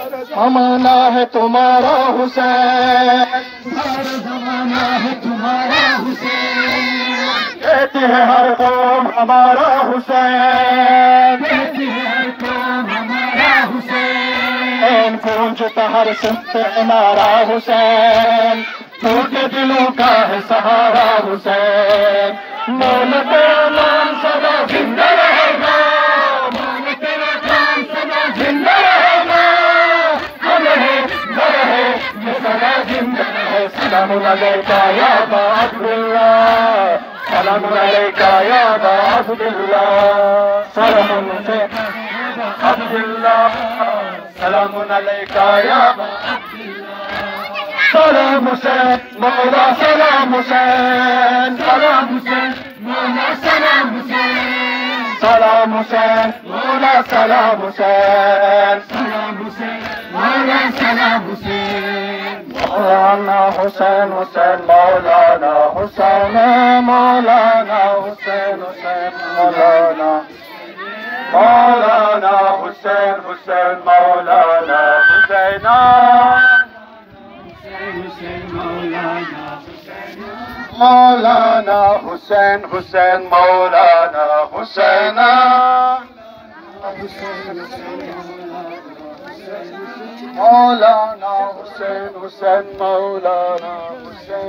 जमाना है तुम्हारा हुसैन, हर जमाना है तुम्हारा हुसैन। कहती है हर कौम हमारा हुसैन, कहती है हर कौम हमारा हुसैन। गूंजता हर सिमत नारा हुसैन, टूटे दिलों का है सहारा हुसैन। मौला तेरा नाम सदा जिंदा रहेगा, मौला तेरा नाम सदा जिंदा रहेगा। हम रहे न रहे ये सदा जिंदा रहे। सलाम अलैका या अबा अब्दुल्लाह, सलाम अलैका या अबा अब्दुल्लाह। सलाम अब्दुल्लाह, सलाम अलैका या अबा अब्दुल्लाह। सलाम हुसैन मौला, सलाम हुसैन, सलाम हुसैन मौला, सलाम हुसैन। सलाम हुसैन मौला, सलाम हुसैन, सलाम हुसैन मौला, सलाम हुसैन। मौलाना हुसैन, हुसैन मौलाना हुसैन, मौलाना हुसैन, हुसैन मौलाना, मौलाना हुसैन, हुसैन मौलाना हुसैना, मौलाना हुसैन, हुसैन मौलाना हुसैना। मौलाना हुसैन, हुसैन मौलाना हुसैन।